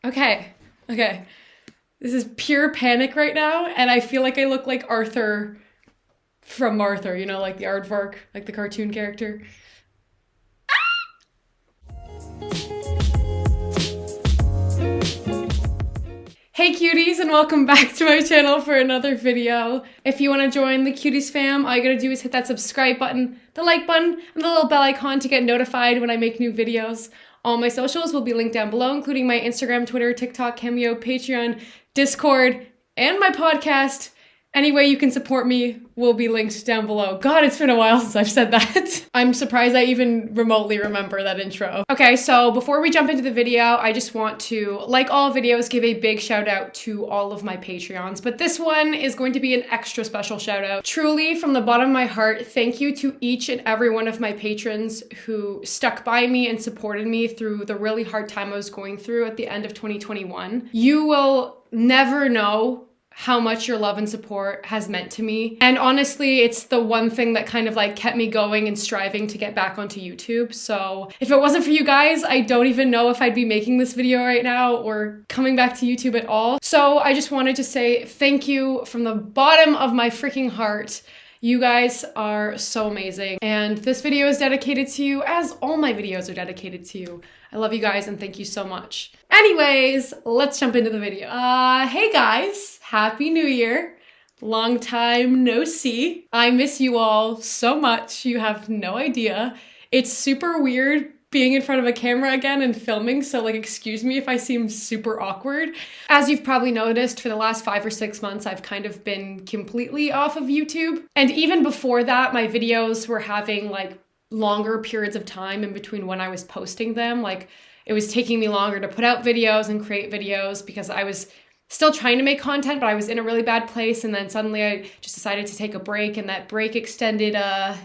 Okay. This is pure panic right now, and I feel like I look like Arthur from Arthur, you know, like the aardvark, like the cartoon character. Hey cuties, and welcome back to my channel for another video. If you want to join the cuties fam, all you gotta do is hit that subscribe button, the like button, and the little bell icon to get notified when I make new videos. All my socials will be linked down below, including my Instagram, Twitter, TikTok, Cameo, Patreon, Discord, and my podcast. Any way you can support me will be linked down below. God, it's been a while since I've said that. I'm surprised I even remotely remember that intro. Okay, so before we jump into the video, I just want to, like all videos, give a big shout out to all of my Patreons. But this one is going to be an extra special shout out. Truly, from the bottom of my heart, thank you to each and every one of my patrons who stuck by me and supported me through the really hard time I was going through at the end of 2021. You will never know how much your love and support has meant to me. And honestly, it's the one thing that kind of like kept me going and striving to get back onto YouTube. So if it wasn't for you guys, I don't even know if I'd be making this video right now or coming back to YouTube at all. So I just wanted to say thank you from the bottom of my freaking heart. You guys are so amazing. And this video is dedicated to you, as all my videos are dedicated to you. I love you guys and thank you so much. Anyways, let's jump into the video. Hey guys, Happy New Year. Long time no see. I miss you all so much. You have no idea. It's super weird being in front of a camera again and filming, so like excuse me if I seem super awkward. As you've probably noticed, for the last 5 or 6 months, I've kind of been completely off of YouTube. And even before that, my videos were having like longer periods of time in between when I was posting them. Like it was taking me longer to put out videos and create videos because I was still trying to make content, but I was in a really bad place. And then suddenly I just decided to take a break, and that break extended a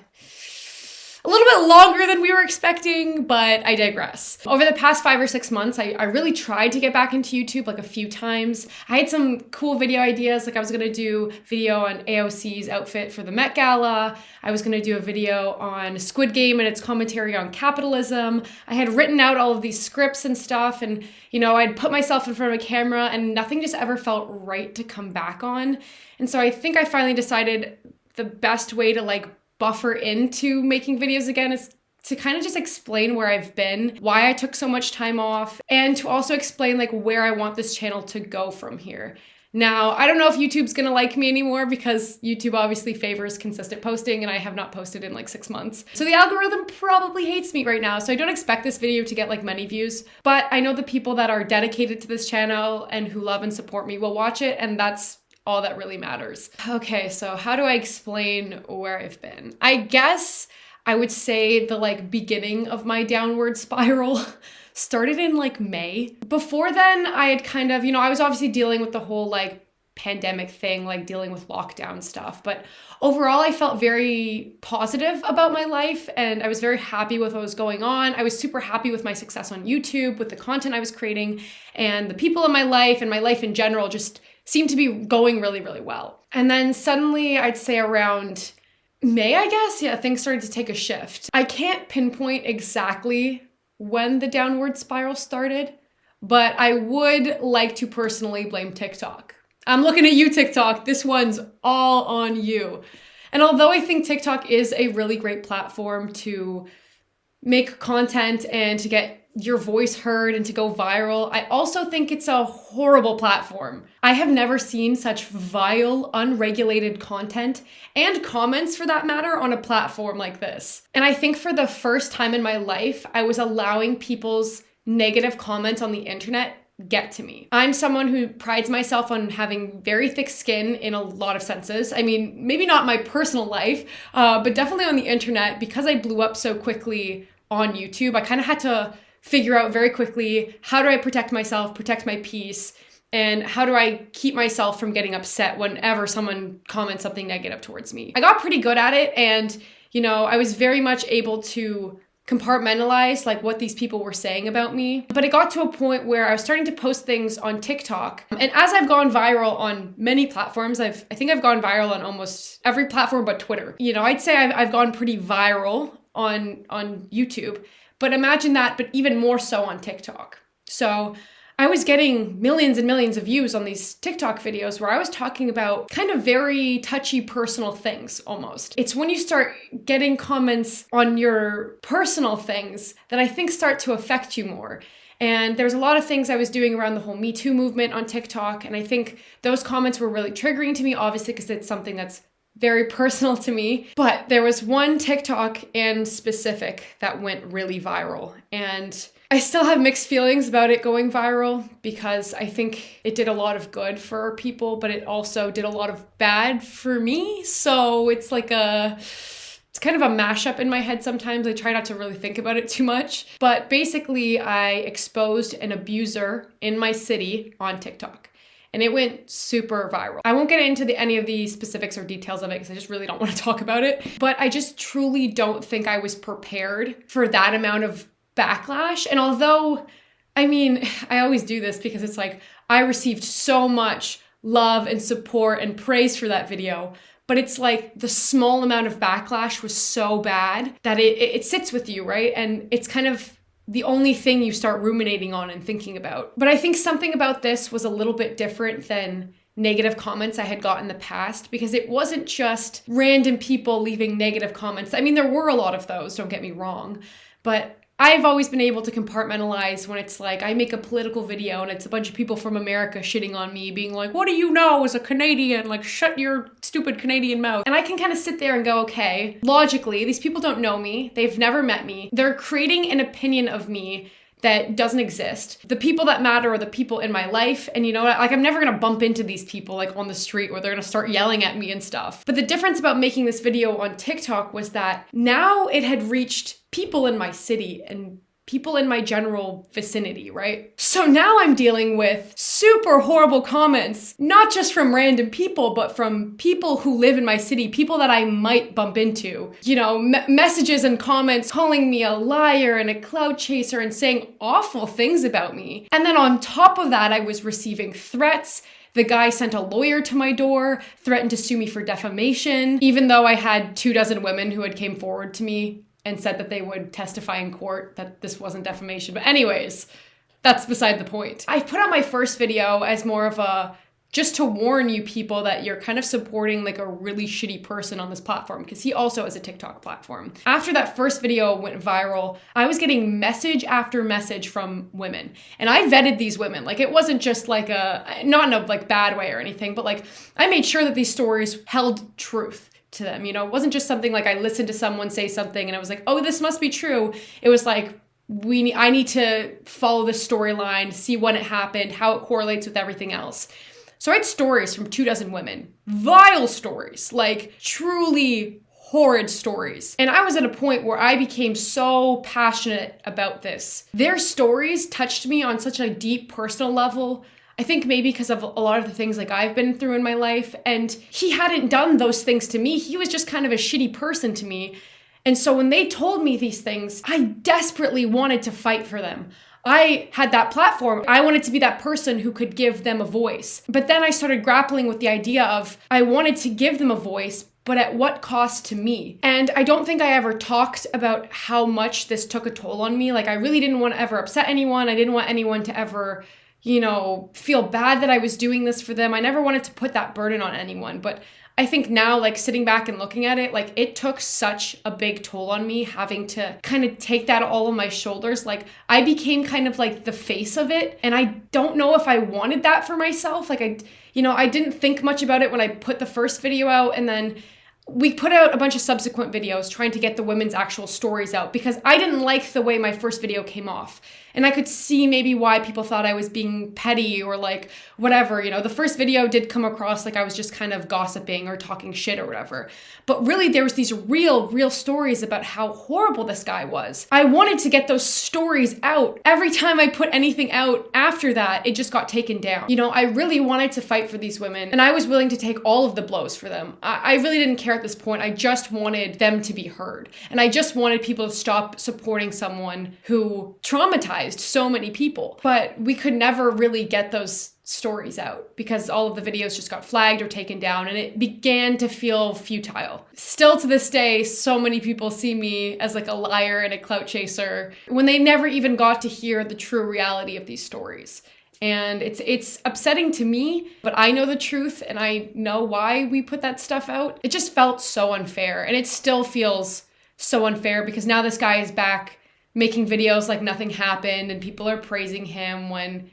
little bit longer than we were expecting, but I digress. Over the past 5 or 6 months, I really tried to get back into YouTube like a few times. I had some cool video ideas, like I was gonna do video on AOC's outfit for the Met Gala. I was gonna do a video on Squid Game and its commentary on capitalism. I had written out all of these scripts and stuff, and you know, I'd put myself in front of a camera and nothing just ever felt right to come back on. And so I think I finally decided the best way to like buffer into making videos again is to kind of just explain where I've been, why I took so much time off, and to also explain like where I want this channel to go from here. Now, I don't know if YouTube's gonna like me anymore because YouTube obviously favors consistent posting and I have not posted in like 6 months. So the algorithm probably hates me right now, so I don't expect this video to get like many views, but I know the people that are dedicated to this channel and who love and support me will watch it, and that's all that really matters. Okay, so how do I explain where I've been? I guess I would say the like beginning of my downward spiral started in like May. Before then, I had kind of, you know, I was obviously dealing with the whole like pandemic thing, like dealing with lockdown stuff. But overall, I felt very positive about my life and I was very happy with what was going on. I was super happy with my success on YouTube, with the content I was creating, and the people in my life and my life in general just seemed to be going really, really well. And then suddenly, I'd say around May, I guess, yeah, things started to take a shift. I can't pinpoint exactly when the downward spiral started, but I would like to personally blame TikTok. I'm looking at you, TikTok. This one's all on you. And although I think TikTok is a really great platform to make content and to get your voice heard and to go viral, I also think it's a horrible platform. I have never seen such vile, unregulated content and comments for that matter on a platform like this. And I think for the first time in my life, I was allowing people's negative comments on the internet get to me. I'm someone who prides myself on having very thick skin in a lot of senses. I mean, maybe not my personal life, but definitely on the internet. Because I blew up so quickly on YouTube, I kind of had to figure out very quickly, how do I protect myself, protect my peace, and how do I keep myself from getting upset whenever someone comments something negative towards me. I got pretty good at it, and you know, I was very much able to compartmentalize like what these people were saying about me. But it got to a point where I was starting to post things on TikTok. And as I've gone viral on many platforms, I think I've gone viral on almost every platform but Twitter. You know, I'd say I've gone pretty viral on YouTube, but imagine that, but even more so on TikTok. So I was getting millions and millions of views on these TikTok videos where I was talking about kind of very touchy personal things almost. It's when you start getting comments on your personal things that I think start to affect you more. And there's a lot of things I was doing around the whole Me Too movement on TikTok. And I think those comments were really triggering to me, obviously, because it's something that's very personal to me. But there was one TikTok in specific that went really viral. And I still have mixed feelings about it going viral because I think it did a lot of good for people, but it also did a lot of bad for me. So it's like it's kind of a mashup in my head sometimes. I try not to really think about it too much. But basically, I exposed an abuser in my city on TikTok. And it went super viral. I won't get into any of the specifics or details of it because I just really don't want to talk about it. But I just truly don't think I was prepared for that amount of backlash. And although, I mean, I always do this because it's like, I received so much love and support and praise for that video. But it's like the small amount of backlash was so bad that it sits with you, right? And it's kind of the only thing you start ruminating on and thinking about. But I think something about this was a little bit different than negative comments I had got in the past, because it wasn't just random people leaving negative comments. I mean, there were a lot of those, don't get me wrong, but I've always been able to compartmentalize when it's like I make a political video and it's a bunch of people from America shitting on me, being like, what do you know as a Canadian? Like, shut your stupid Canadian mouth. And I can kind of sit there and go, okay, logically, these people don't know me. They've never met me. They're creating an opinion of me that doesn't exist. The people that matter are the people in my life. And you know what? Like, I'm never gonna bump into these people like on the street where they're gonna start yelling at me and stuff. But the difference about making this video on TikTok was that now it had reached people in my city and people in my general vicinity, right? So now I'm dealing with super horrible comments, not just from random people, but from people who live in my city, people that I might bump into. You know, messages and comments calling me a liar and a clout chaser and saying awful things about me. And then on top of that, I was receiving threats. The guy sent a lawyer to my door, threatened to sue me for defamation, even though I had 24 women who had came forward to me and said that they would testify in court that this wasn't defamation. But anyways, that's beside the point. I put out my first video as more of a, just to warn you people that you're kind of supporting like a really shitty person on this platform, because he also has a TikTok platform. After that first video went viral, I was getting message after message from women. And I vetted these women. Like, it wasn't just like not in a like bad way or anything, but like I made sure that these stories held truth to them. You know, it wasn't just something like I listened to someone say something and I was like, oh, this must be true. It was like, I need to follow this storyline, see when it happened, how it correlates with everything else. So I had stories from 24 women, vile stories, like truly horrid stories. And I was at a point where I became so passionate about this. Their stories touched me on such a deep personal level. I think maybe because of a lot of the things like I've been through in my life, and he hadn't done those things to me. He was just kind of a shitty person to me. And so when they told me these things, I desperately wanted to fight for them. I had that platform. I wanted to be that person who could give them a voice. But then I started grappling with the idea of I wanted to give them a voice, but at what cost to me? And I don't think I ever talked about how much this took a toll on me. Like, I really didn't want to ever upset anyone. I didn't want anyone to ever, you know, feel bad that I was doing this for them. I never wanted to put that burden on anyone. But I think now, like, sitting back and looking at it, like, it took such a big toll on me having to kind of take that all on my shoulders. Like, I became kind of like the face of it. And I don't know if I wanted that for myself. Like, I didn't think much about it when I put the first video out, and then we put out a bunch of subsequent videos trying to get the women's actual stories out because I didn't like the way my first video came off. And I could see maybe why people thought I was being petty or like whatever, you know. The first video did come across like I was just kind of gossiping or talking shit or whatever. But really there was these real stories about how horrible this guy was. I wanted to get those stories out. Every time I put anything out after that, it just got taken down. You know, I really wanted to fight for these women and I was willing to take all of the blows for them. I really didn't care at this point. I just wanted them to be heard. And I just wanted people to stop supporting someone who traumatized so many people. But we could never really get those stories out because all of the videos just got flagged or taken down and it began to feel futile. Still to this day, so many people see me as like a liar and a clout chaser when they never even got to hear the true reality of these stories. And it's upsetting to me, but I know the truth and I know why we put that stuff out. It just felt so unfair, and it still feels so unfair because now this guy is back making videos like nothing happened and people are praising him when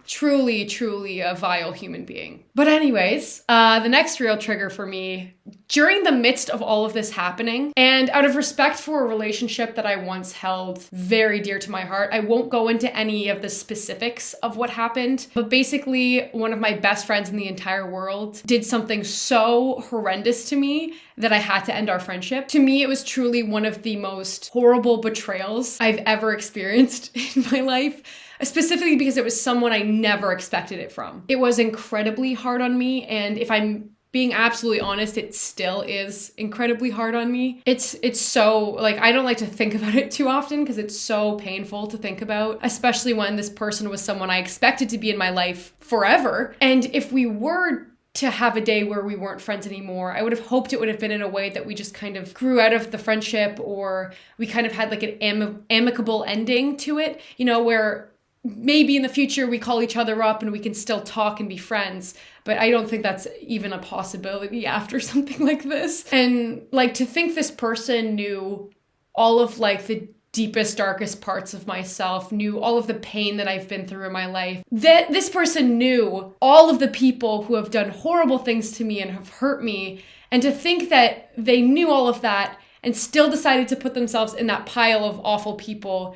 truly, truly a vile human being. But anyways, the next real trigger for me, during the midst of all of this happening, and out of respect for a relationship that I once held very dear to my heart, I won't go into any of the specifics of what happened, but basically one of my best friends in the entire world did something so horrendous to me that I had to end our friendship. To me, it was truly one of the most horrible betrayals I've ever experienced in my life. Specifically because it was someone I never expected it from. It was incredibly hard on me, and if I'm being absolutely honest, it still is incredibly hard on me. It's so, like, I don't like to think about it too often because it's so painful to think about, especially when this person was someone I expected to be in my life forever. And if we were to have a day where we weren't friends anymore, I would have hoped it would have been in a way that we just kind of grew out of the friendship, or we kind of had like an amicable ending to it, you know, where maybe in the future we call each other up and we can still talk and be friends. But I don't think that's even a possibility after something like this. And like, to think this person knew all of like the deepest, darkest parts of myself, knew all of the pain that I've been through in my life, that this person knew all of the people who have done horrible things to me and have hurt me, and to think that they knew all of that and still decided to put themselves in that pile of awful people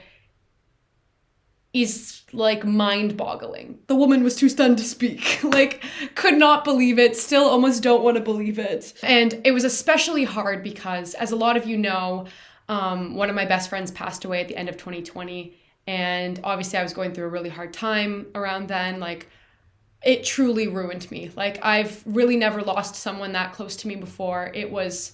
is like mind-boggling. The woman was too stunned to speak. Like, could not believe it, still almost don't want to believe it. And it was especially hard because, as a lot of you know, one of my best friends passed away at the end of 2020. And obviously I was going through a really hard time around then. Like, it truly ruined me. Like, I've really never lost someone that close to me before. It was,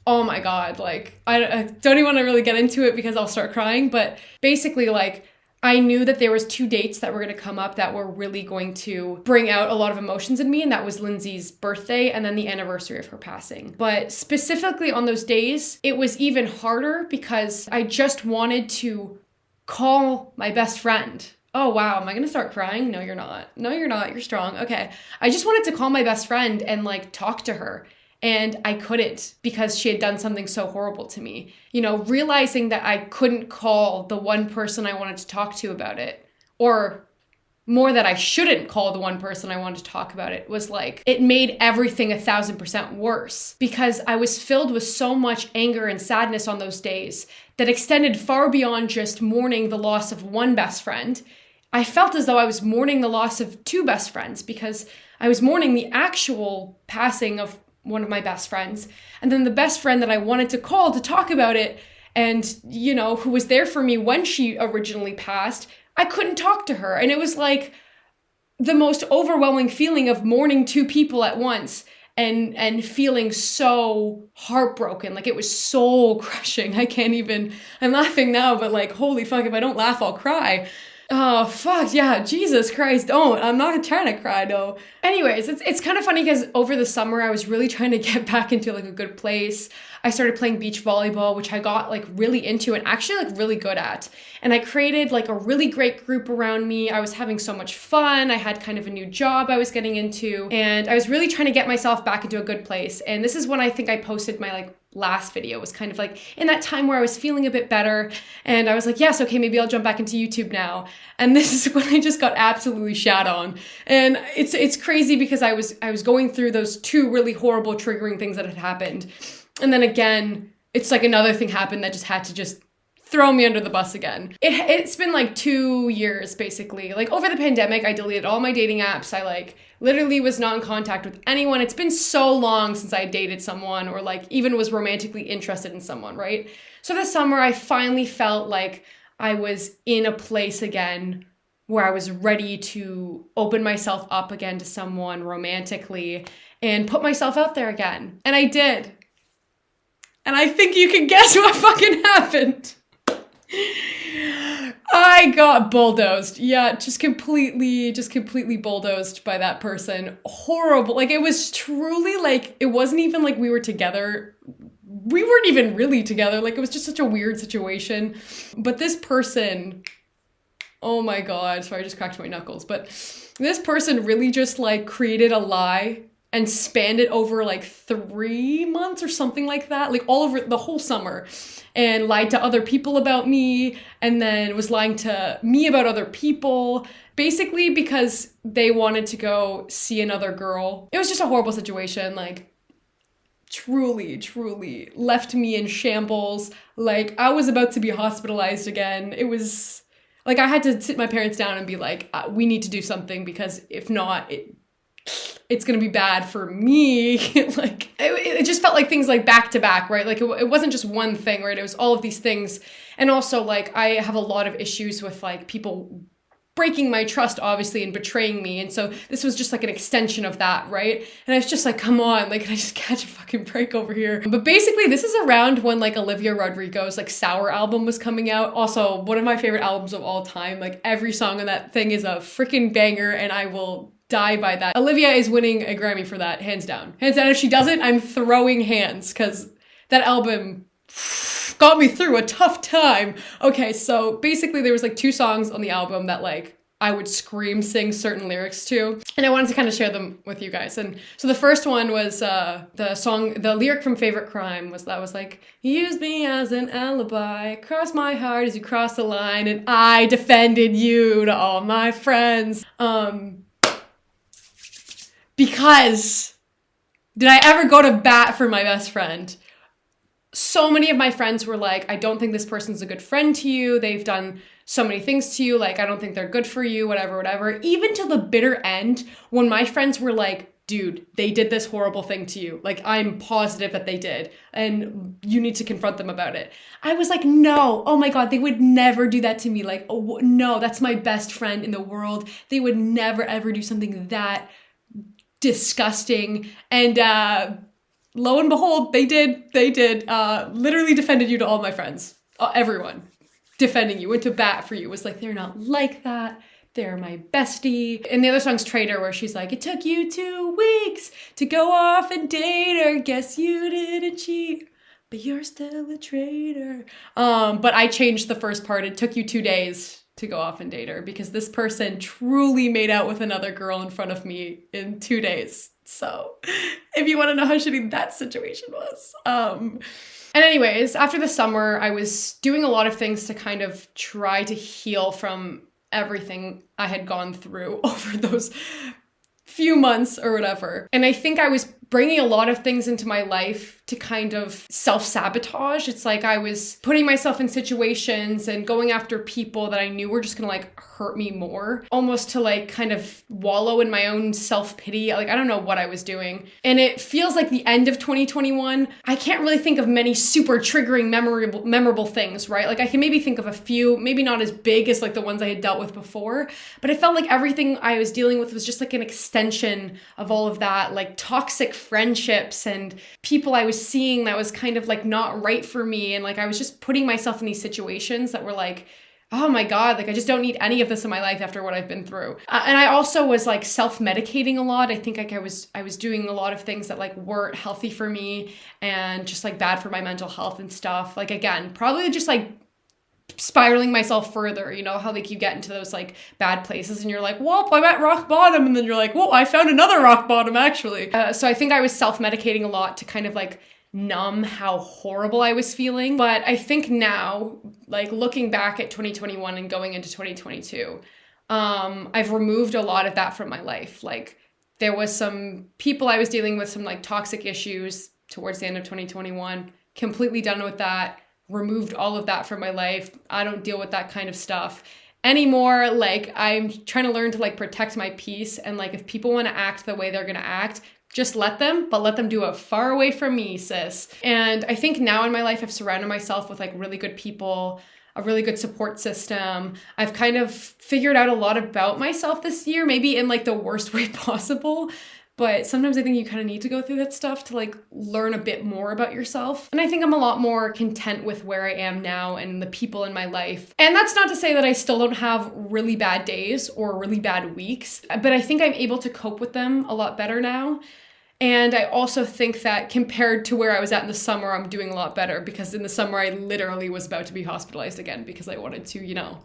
oh my God. Like, I don't even want to really get into it because I'll start crying. But basically, like, I knew that there was 2 dates that were going to come up that were really going to bring out a lot of emotions in me, and that was Lindsay's birthday and then the anniversary of her passing. But specifically on those days, it was even harder because I just wanted to call my best friend. Oh wow, am I going to start crying? No, you're not. No, you're not. You're strong. Okay. I just wanted to call my best friend and like talk to her. And I couldn't because she had done something so horrible to me. You know, realizing that I couldn't call the one person I wanted to talk to about it, or more that I shouldn't call the one person I wanted to talk about it, was like, it made everything 1,000% worse because I was filled with so much anger and sadness on those days that extended far beyond just mourning the loss of one best friend. I felt as though I was mourning the loss of 2 best friends because I was mourning the actual passing of one of my best friends, and then the best friend that I wanted to call to talk about it, and, you know, who was there for me when she originally passed, I couldn't talk to her. And it was like the most overwhelming feeling of mourning 2 people at once and feeling so heartbroken. Like, it was soul crushing. I'm laughing now, but like, holy fuck, if I don't laugh, I'll cry. Oh, fuck, yeah, Jesus Christ, don't. I'm not trying to cry, no. Anyways, it's kind of funny because over the summer, I was really trying to get back into, like, a good place. I started playing beach volleyball, which I got, like, really into and actually, like, really good at. And I created, like, a really great group around me. I was having so much fun. I had kind of a new job I was getting into. And I was really trying to get myself back into a good place. And this is when I think I posted my, like, last video. Was kind of like in that time where I was feeling a bit better, and I was like, yes, okay, maybe I'll jump back into YouTube now. And this is when I just got absolutely shat on. And it's crazy because I was going through those 2 really horrible triggering things that had happened. And then again, it's like another thing happened that just had to just throw me under the bus again. It's been like 2 years basically. Like, over the pandemic, I deleted all my dating apps. I like literally was not in contact with anyone. It's been so long since I dated someone or like even was romantically interested in someone, right? So this summer, I finally felt like I was in a place again where I was ready to open myself up again to someone romantically and put myself out there again. And I did. And I think you can guess what fucking happened. I got bulldozed. Yeah, just completely bulldozed by that person. Horrible. Like, it was truly like, it wasn't even like we were together. We weren't even really together. Like, it was just such a weird situation. But this person Oh my God, sorry, I just cracked my knuckles. But this person really just like created a lie and spanned it over like 3 months or something like that, like all over the whole summer, and lied to other people about me, and then was lying to me about other people, basically because they wanted to go see another girl. It was just a horrible situation, like truly left me in shambles. Like I was about to be hospitalized again. It was like I had to sit my parents down and be like, we need to do something, because if not, it's gonna be bad for me. Like it just felt like things like back to back, right? Like it wasn't just one thing, right? It was all of these things. And also like I have a lot of issues with like people breaking my trust, obviously, and betraying me. And so this was just like an extension of that, right? And I was just like, come on, like, can I just catch a fucking break over here? But basically, this is around when like Olivia Rodrigo's like Sour album was coming out. Also, one of my favorite albums of all time. Like every song on that thing is a freaking banger, and I will die by that. Olivia is winning a Grammy for that, hands down. Hands down, if she doesn't, I'm throwing hands, because that album got me through a tough time. Okay, so basically there was like 2 songs on the album that like I would scream sing certain lyrics to, and I wanted to kind of share them with you guys. And so the first one was the lyric from Favorite Crime was like, "You used me as an alibi, crossed my heart as you crossed the line, and I defended you to all my friends." Because did I ever go to bat for my best friend? So many of my friends were like, I don't think this person's a good friend to you. They've done so many things to you. Like, I don't think they're good for you, whatever. Even to the bitter end, when my friends were like, dude, they did this horrible thing to you. Like, I'm positive that they did, and you need to confront them about it. I was like, no, oh my God, they would never do that to me. Like, oh, no, that's my best friend in the world. They would never, ever do something that disgusting. And, lo and behold, they did. Literally defended you to all my friends. Everyone defending you, went to bat for you, was like, they're not like that. They're my bestie. And the other song's Traitor, where she's like, it took you 2 weeks to go off and date her. Guess you didn't cheat, but you're still a traitor. But I changed the first part. It took you 2 days to go off and date her, because this person truly made out with another girl in front of me in 2 days. So if you want to know how shitty that situation was. And anyways, after the summer, I was doing a lot of things to kind of try to heal from everything I had gone through over those few months or whatever. And I think I was bringing a lot of things into my life to kind of self-sabotage. It's like I was putting myself in situations and going after people that I knew were just gonna like hurt me more, almost to like kind of wallow in my own self-pity. Like, I don't know what I was doing. And it feels like the end of 2021. I can't really think of many super triggering, memorable things, right? Like I can maybe think of a few, maybe not as big as like the ones I had dealt with before, but it felt like everything I was dealing with was just like an extension of all of that, like toxic friendships and people I was seeing that was kind of like not right for me. And like I was just putting myself in these situations that were like, oh my God, like I just don't need any of this in my life after what I've been through. And I also was like self-medicating a lot. I think like I was doing a lot of things that like weren't healthy for me and just like bad for my mental health and stuff. Like again, probably just like spiraling myself further, you know, how like you get into those like bad places and you're like, well, I'm at rock bottom. And then you're like, whoa, I found another rock bottom actually. So I think I was self-medicating a lot to kind of like numb how horrible I was feeling. But I think now, like looking back at 2021 and going into 2022, I've removed a lot of that from my life. Like there was some people I was dealing with, some like toxic issues towards the end of 2021, completely done with that, removed all of that from my life. I don't deal with that kind of stuff anymore. Like I'm trying to learn to like protect my peace. And like if people want to act the way they're going to act, just let them, but let them do it far away from me, sis. And I think now in my life, I've surrounded myself with like really good people, a really good support system. I've kind of figured out a lot about myself this year, maybe in like the worst way possible. But sometimes I think you kind of need to go through that stuff to like learn a bit more about yourself. And I think I'm a lot more content with where I am now and the people in my life. And that's not to say that I still don't have really bad days or really bad weeks, but I think I'm able to cope with them a lot better now. And I also think that compared to where I was at in the summer, I'm doing a lot better, because in the summer I literally was about to be hospitalized again because I wanted to, you know,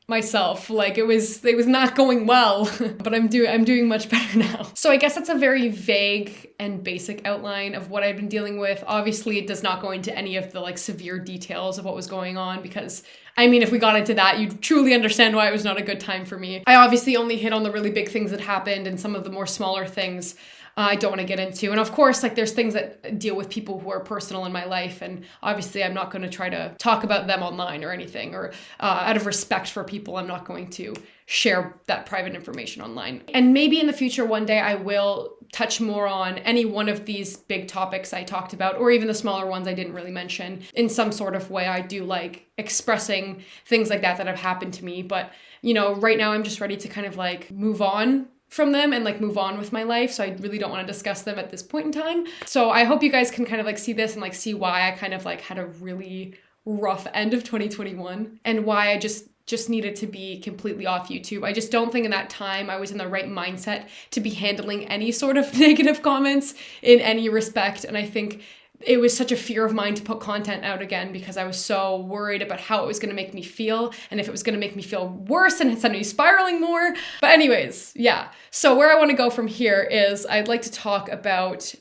myself. Like it was not going well, but I'm doing much better now. So I guess that's a very vague and basic outline of what I've been dealing with. Obviously, it does not go into any of the like severe details of what was going on, because I mean, if we got into that, you'd truly understand why it was not a good time for me. I obviously only hit on the really big things that happened, and some of the more smaller things I don't want to get into. And of course, like there's things that deal with people who are personal in my life, and obviously I'm not going to try to talk about them online or anything, or out of respect for people, I'm not going to share that private information online. And maybe in the future one day I will touch more on any one of these big topics I talked about, or even the smaller ones I didn't really mention in some sort of way. I do like expressing things like that have happened to me, but you know, right now I'm just ready to kind of like move on from them and like move on with my life. So I really don't want to discuss them at this point in time. So I hope you guys can kind of like see this and like see why I kind of like had a really rough end of 2021 and why I just needed to be completely off YouTube. I just don't think in that time I was in the right mindset to be handling any sort of negative comments in any respect. And I think it was such a fear of mine to put content out again, because I was so worried about how it was going to make me feel, and if it was going to make me feel worse and send me spiraling more. But anyways, yeah. So where I want to go from here is I'd like to talk about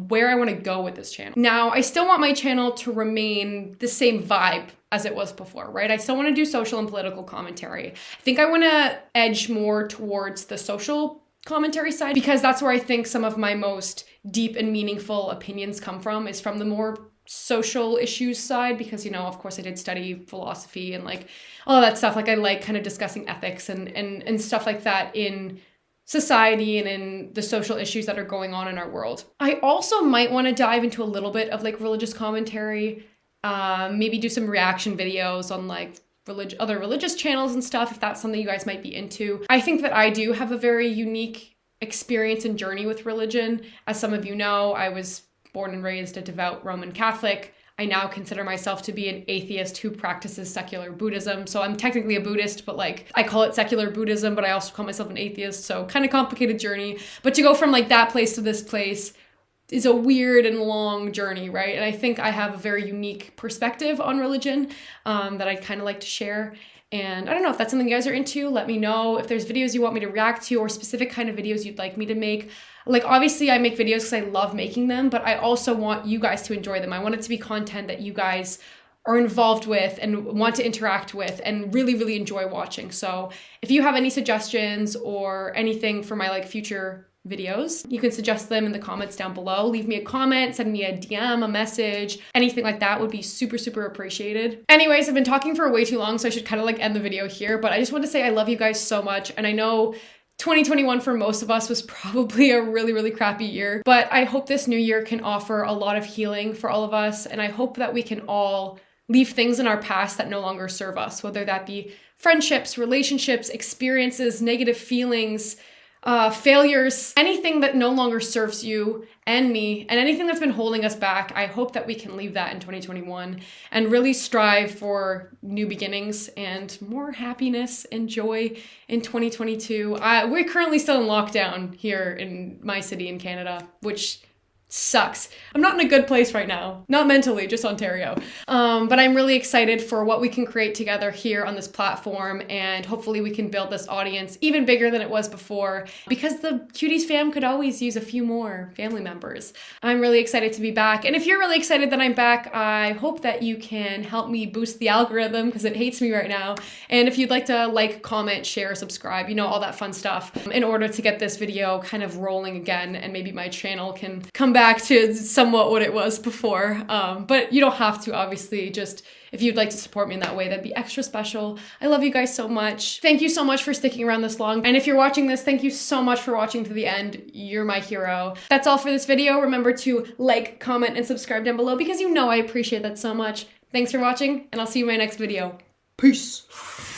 where I want to go with this channel. Now, I still want my channel to remain the same vibe as it was before, right? I still want to do social and political commentary. I think I want to edge more towards the social commentary side, because that's where I think some of my most deep and meaningful opinions come from, is from the more social issues side, because, you know, of course I did study philosophy and like all of that stuff. Like I like kind of discussing ethics and stuff like that in society and in the social issues that are going on in our world. I also might want to dive into a little bit of like religious commentary, maybe do some reaction videos on like other religious channels and stuff, if that's something you guys might be into. I think that I do have a very unique experience and journey with religion. As some of you know, I was born and raised a devout Roman Catholic. I now consider myself to be an atheist who practices secular Buddhism. So I'm technically a Buddhist, but like I call it secular Buddhism, but I also call myself an atheist. So kind of complicated journey. But to go from like that place to this place is a weird and long journey, right? And I think I have a very unique perspective on religion that I'd kind of like to share. And I don't know if that's something you guys are into. Let me know if there's videos you want me to react to, or specific kind of videos you'd like me to make. Like obviously I make videos because I love making them, but I also want you guys to enjoy them. I want it to be content that you guys are involved with and want to interact with and really, really enjoy watching. So if you have any suggestions or anything for my like future videos, you can suggest them in the comments down below. Leave me a comment, send me a DM, a message, anything like that would be super, super appreciated. Anyways, I've been talking for way too long, so I should kind of like end the video here, but I just want to say I love you guys so much. And I know 2021 for most of us was probably a really, really crappy year, but I hope this new year can offer a lot of healing for all of us. And I hope that we can all leave things in our past that no longer serve us, whether that be friendships, relationships, experiences, negative feelings, failures, anything that no longer serves you and me, and anything that's been holding us back. I hope that we can leave that in 2021 and really strive for new beginnings and more happiness and joy in 2022. We're currently still in lockdown here in my city in Canada, which sucks. I'm not in a good place right now. Not mentally, just Ontario. But I'm really excited for what we can create together here on this platform, and hopefully we can build this audience even bigger than it was before, because the Cuties fam could always use a few more family members. I'm really excited to be back. And if you're really excited that I'm back, I hope that you can help me boost the algorithm, because it hates me right now. And if you'd like to like, comment, share, subscribe, you know, all that fun stuff, in order to get this video kind of rolling again, and maybe my channel can come back to somewhat what it was before. But you don't have to, obviously. Just if you'd like to support me in that way, that'd be extra special. I love you guys so much. Thank you so much for sticking around this long. And if you're watching this, thank you so much for watching to the end. You're my hero. That's all for this video. Remember to like, comment, and subscribe down below, because you know I appreciate that so much. Thanks for watching, and I'll see you in my next video. Peace.